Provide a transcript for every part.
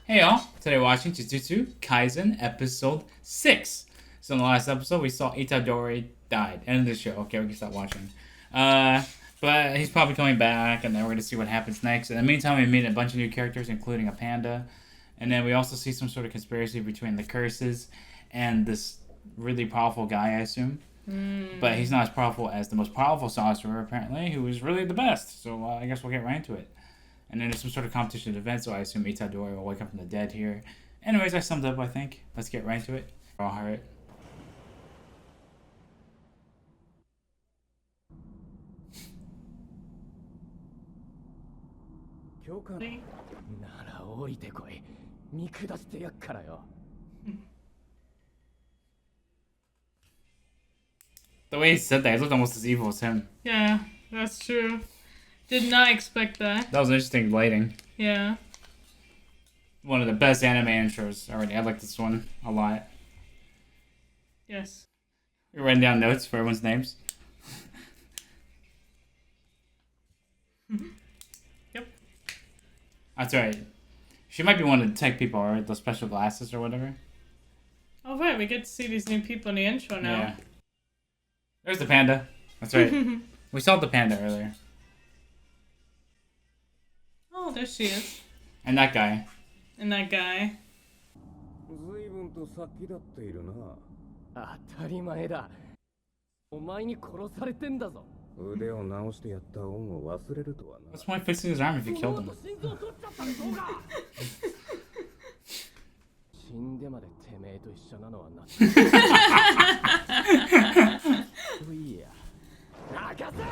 Hey y'all, today we're watching Jujutsu Kaisen episode 6. So in the last episode we saw Itadori died. End of the show. Okay, we can stop watching. But he's probably coming back and then we're gonna see what happens next. In the meantime we meet a bunch of new characters including a panda. And then we also see some sort of conspiracy between the curses and this really powerful guy, I assume. But he's not as powerful as the most powerful sorcerer apparently, who is really the best. So I guess we'll get right into it. And then there's some sort of competition event, so I assume Itadori will wake up from the dead here. Anyways, I summed up, I think. Let's get right into it. I'll hear it. The way he said that, it looked almost as evil as him. Yeah, that's true. Did not expect that. That was interesting lighting. Yeah. One of the best anime intros already. I like this one a lot. Yes. You're writing down notes for everyone's names. Yep. That's right. She might be one of the tech people, right? Those special glasses or whatever. Oh, right. We get to see these new people in the intro now. Yeah. There's the panda. That's right. We saw the panda earlier. Oh, there she is. And that guy. And that guy. 随分と先立っているな。当たり前だ。お前に殺されてんだぞ。腕を直してやった恩を忘れるとはな。What's the point fixing his arm if you killed him? 死んでまでてめえと一緒なのはな。いいや。任せ。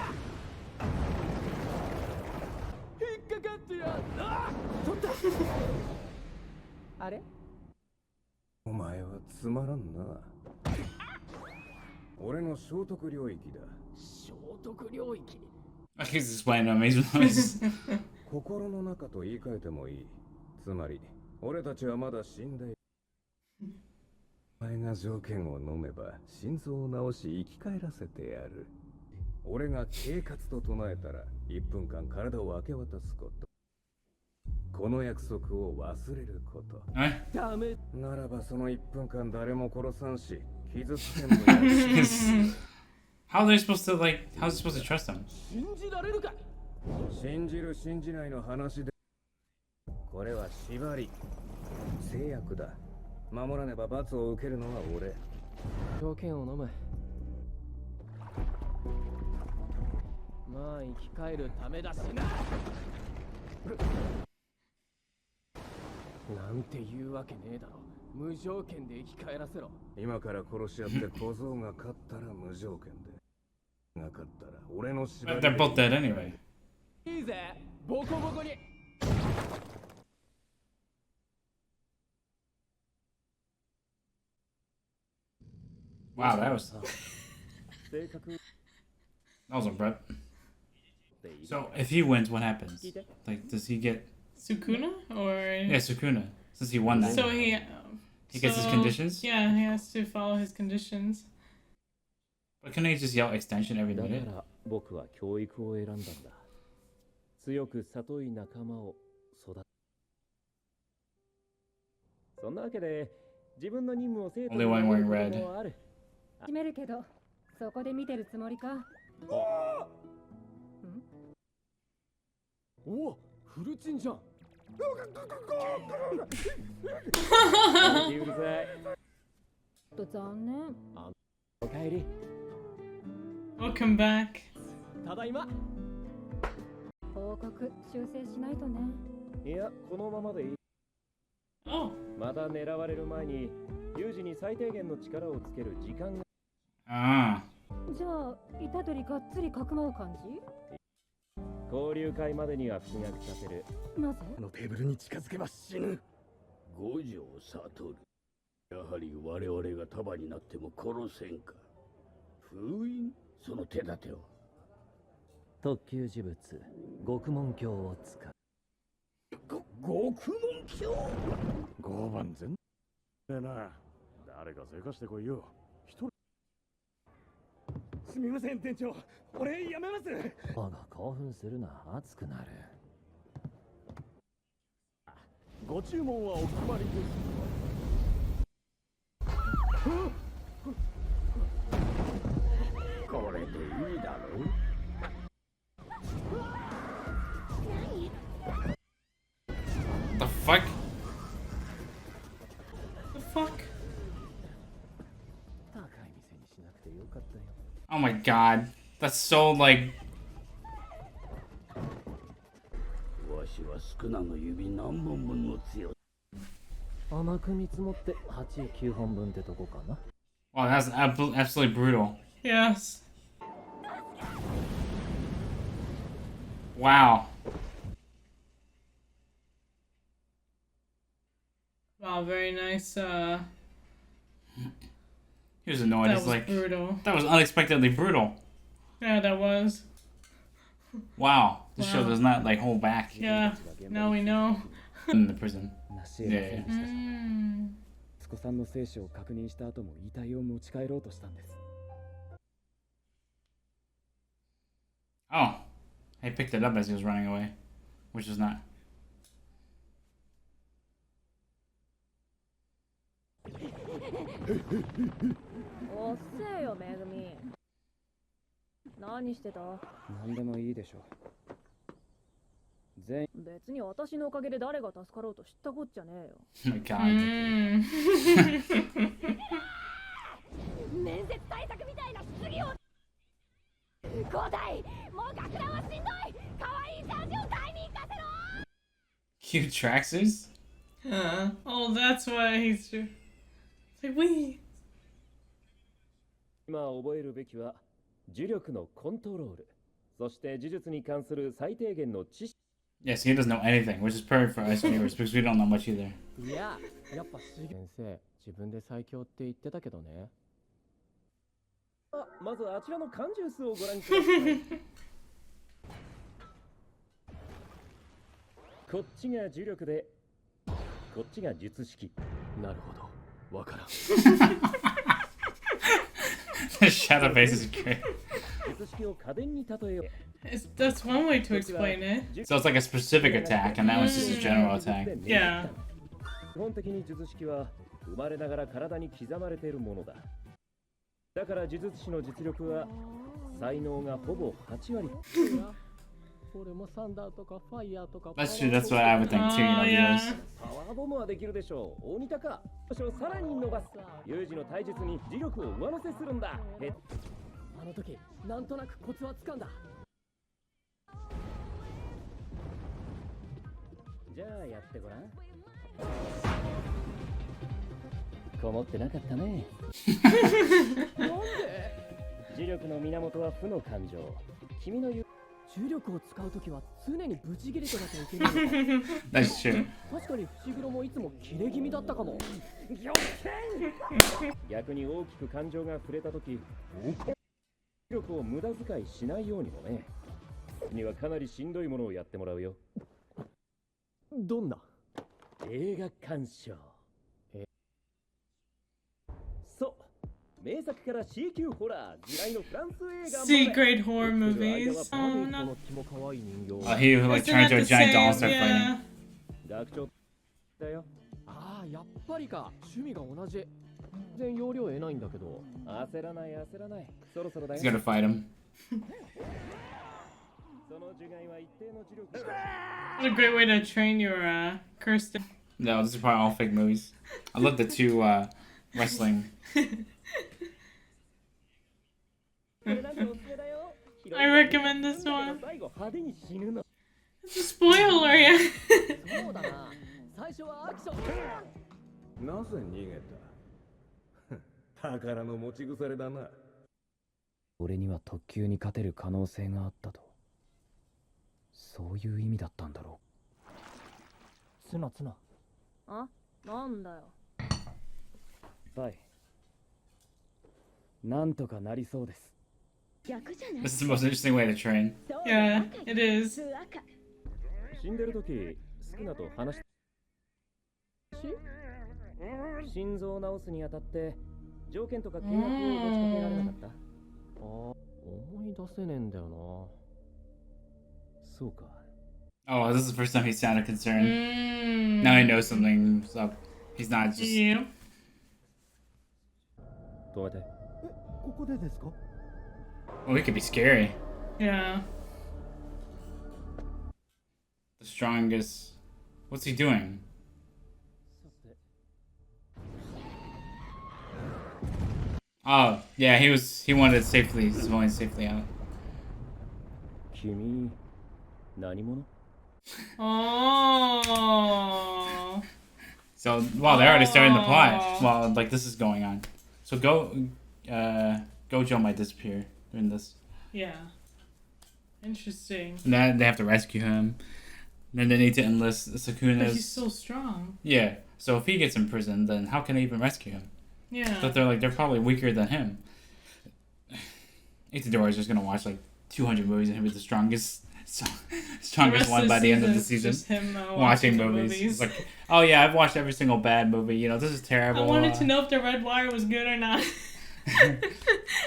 引っかかってや。取った。あれ？お前はつまらんな。俺の聖徳領域だ。聖徳領域。I can explain to him. He's 心の中と言い換えてもいい。つまり、俺たちはまだ死んでいる。お前が条件を飲めば、心臓を治し生き返らせてやる。俺が啓活と唱えたら、1分間体を明け渡すこと。この約束を忘れること。ダメならばその1分間誰も殺さんし、傷つけんもやる。How are they supposed to how's he supposed to trust him? 信じられるか？信じる信じないの話で。これは縛り。制約だ。守らねば罰を受けるのは俺。条件を飲む。まあ生き返るためだしな。なんて言うわけねえだろ。無条件で生き返らせろ。今から殺し合って小僧が勝ったら無条件で。が勝ったら俺の縛り。They're both dead anyway. いいぜ。ボコボコに。Wow, that was abrupt. So if he wins, what happens? Like, does he get Sukuna? Or... Yeah, Sukuna. Since he won that. So he gets his conditions? Yeah, he has to follow his conditions. But can he just yell extension every minute? 僕は教育を選んだんだ。強く里い仲間を育て。そんなわけで自分の任務を生徒に Only one wearing red. 閉めるけど、そこで見てるつもりか。おお、フルチンじゃん。うるさい。と残念。おかえり。Welcome back. ただいま。報告修正しないとね。いや、このままでいい。Oh. また狙われる前にユージに最低限の力をつける時間が。Ah. じゃあ、虎杖がっつりかくまう感じ？交流会までには復学させる。なぜ？のテーブルに近づけば死ぬ。五条悟。やはり我々が束になっても殺せんか。封印その手立てを。特級呪物、獄門鏡を使う。獄門鏡5番全然な。誰かせかしてこいよ。一人。すみません店長、俺やめます。我が興奮するな、熱くなる。ご注文はお決まりです。これでいいだろう。 The fuck? The fuck? 高い店にしなくてよかったよ。 Oh my god. That's so like. わしはスクナの指何本分の強さ。甘く見積もって8、9本分ってとこかな。 Wow, that's absolutely brutal. Yes. Wow. Wow, very nice. He was annoyed. That He's was like, brutal. that was unexpectedly brutal. Yeah, that was. Wow. This show Wow. does not like hold back Yeah, now we know. in the prison. なし得ませんでしたし、 Mm. 息子さんの生死を確認した後も遺体を持ち帰ろうとしたんです。 Oh. He picked it up as he was running away. Which is not. おっせえよめぐみ。何してた？何でもいいでしょう。全員別に私のおかげで誰が助かろうと知ったこっちゃねえよ。 Oh my god. Mm. 面接対策みたいな質疑を。交代、もう学ランはしんどい。可愛いジャージを買いに行かせろ。 Cute tracksuits? Oh, that's why he's. It's like we. 今覚えるべきは呪力のコントロール、そして呪術に関する最低限の知識。 Yes, he doesn't know anything, which is perfect for us viewers because we don't know much either. いや、やっぱ先生、自分で最強って言ってたけどね。まずあちらの缶ジュースをご覧ください。こっちが呪力で、こっちが術式。なるほど、わからん。The shadow face is great. 術式を家電に例えよう。 That's one way to explain it. So it's like a specific attack, and that one's just a general attack. Yeah. 基本的に術式は生まれながら体に刻まれているものだ。だから呪術師の実力は才能がほぼ8割。俺もサンダーとかファイヤーとか。 That's true, that's what I would think too, you know, Oh, yeah. because パワーボムはできるでしょう。大仁田か。さらに伸ばす。ユージの体術に磁力を上乗せするんだ。あの時、なんとなくコツはつかんだ。じゃあやってごらん。こもってなかったね。なんで？磁力の源は負の感情。君の言う重力を使うときは常にブチ切れてなきゃいけないのか。 that's true. 確かに伏黒もいつも切れ気味だったかも。逆に大きく感情が触れたとき、磁力を無駄遣いしないようにもね。にはかなりしんどいものをやってもらうよ。どんな？映画鑑賞。そう。名作から C 級ホラー、時代のフランス映画まで。 Secret horror movies. Oh, no. He was like Isn't turned that into a the giant doll and same? started Yeah. fighting. 学長だよ。ああ、やっぱりか。趣味が同じ。全然容量得ないんだけど。焦らない焦らない。そろそろだよ。 He's gonna fight him. その受害は一定の磁力。 What a great way to train your Kirsten. No, this is probably all fake movies. I love the two wrestling. I recommend this one. 最後派手に死ぬの。 It's a spoiler, yeah. そうだな。最初はアクション。なぜ逃げた？宝の持ち腐れだな。俺には特急に勝てる可能性があったと。そういう意味だったんだろう。ツナツナ。あ、なんだよ。はい。なんとかなりそうです。 This is the most interesting way to train. Yeah, it is. 死んでる時、スクナと話し。心臓を治すにあたって条件とか契約を持ちかけられなかった？ああ、思い出せねえんだよな。そうか。Oh, this is the first time he sounded concerned. Mm. Now he knows something's up. He's not just. Yeah. どうやって ここでですか Well, he could be scary. Yeah. The strongest. What's he doing? Oh, yeah, he wanted civilians safely out. 君何者 Oh. So, wow, they're already starting the plot. Well, like, this is going on. So, Gojo might disappear during this. Yeah. Interesting. And then they have to rescue him. Then they need to enlist Sukuna's... But he's so strong. Yeah, so if he gets imprisoned, then how can they even rescue him? Yeah. But they're probably weaker than him. Itadori is just gonna watch like 200 movies and he'll be the strongest one by the end of the season. Just him, watching movies. It's like, oh yeah, I've watched every single bad movie. You know, this is terrible. I wanted to know if the Red Wire was good or not.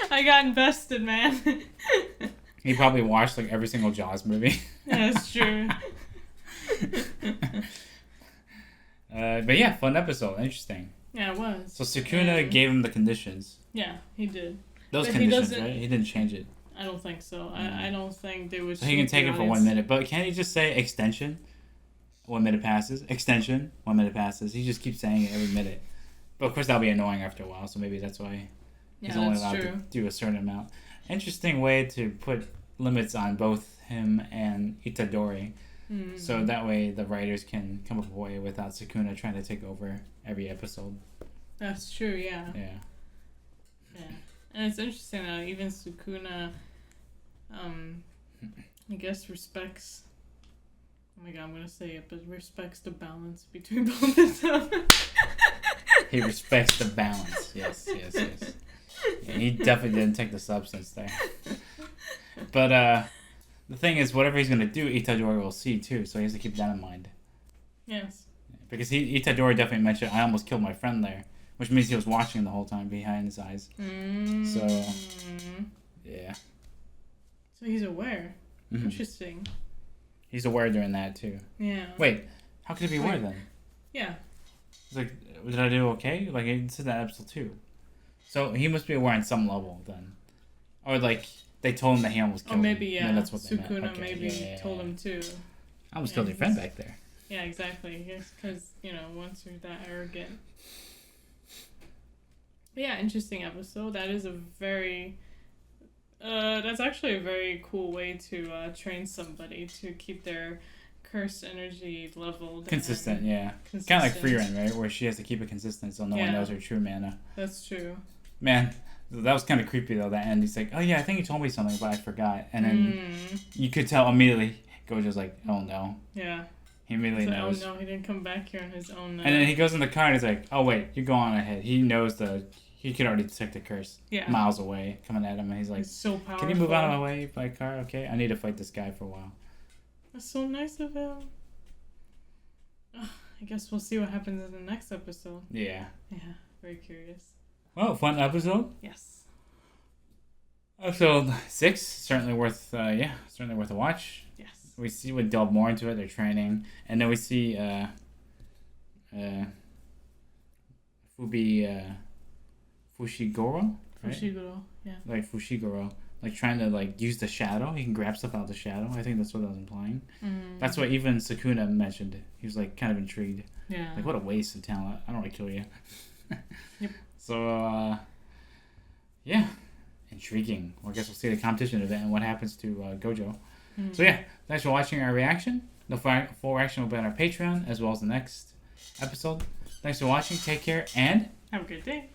I got invested, man. He probably watched like every single Jaws movie. Yeah, that's true. But yeah, fun episode. Interesting. Yeah, it was. So Sukuna gave him the conditions. Yeah, he did. Those But conditions, right? He didn't change it. I don't think so. I don't think they would. So he can take it for 1 minute. But can't he just say extension? 1 minute passes. Extension. 1 minute passes. He just keeps saying it every minute. But of course that'll be annoying after a while. So maybe that's why he's only allowed to do a certain amount. Interesting way to put limits on both him and Itadori. Mm. So that way the writers can come up with a way without Sukuna trying to take over every episode. That's true. Yeah. Yeah. Yeah. And it's interesting that even Sukuna, I guess respects. Oh my god, I'm gonna say it, but respects the balance between both of them. He respects the balance. Yes. Yeah, he definitely didn't take the substance there. But the thing is, whatever he's gonna do, Itadori will see too, so he has to keep that in mind. Yes. Because Itadori definitely mentioned, I almost killed my friend there, which means he was watching the whole time behind his eyes. So, yeah. So he's aware. Mm-hmm. Interesting. He's aware during that too. Yeah. Wait, how could he be aware then? Yeah. It's like, did I do okay? Like, I said that in episode 2. So he must be aware on some level then. Or like, they told him that he almost killed him. Or maybe, yeah. That's what they Sukuna meant. Okay, maybe told him too. I almost killed your friend back there. Yeah, exactly. Yes, because, once you're that arrogant. But yeah, interesting episode. That is a very... that's actually a very cool way to train somebody to keep their curse energy leveled. Consistent, yeah. Consistent. Kind of like Freeran, right? Where she has to keep it consistent so no one knows her true mana. That's true. Man, that was kind of creepy though, that end. He's like, oh yeah, I think he told me something, but I forgot. And then you could tell immediately, Gojo's like, oh no. Yeah. He immediately knows. Oh no, he didn't come back here on his own. And then he goes in the car and he's like, oh wait, you go on ahead. He knows he could already detect the curse miles away coming at him. And he's like, he's so powerful. Can you move out of my way by car? Okay, I need to fight this guy for a while. That's so nice of him. I guess we'll see what happens in the next episode. Yeah. Yeah, very curious. Well, fun episode. Yes. Episode 6, certainly worth a watch. Yes. We delve more into it. They're training, and then we see Fushiguro, right? Fushiguro, yeah. Like Fushiguro, like trying to like use the shadow. He can grab stuff out of the shadow. I think that's what that was implying. That's what even Sukuna mentioned. He was like kind of intrigued. Yeah. Like, what a waste of talent. I don't want to kill you. Yep. So yeah, intriguing. Well, I guess we'll see the competition event and what happens to Gojo. So yeah, thanks for watching our reaction. The full reaction will be on our Patreon as well as the next episode. Thanks for watching. Take care and have a good day.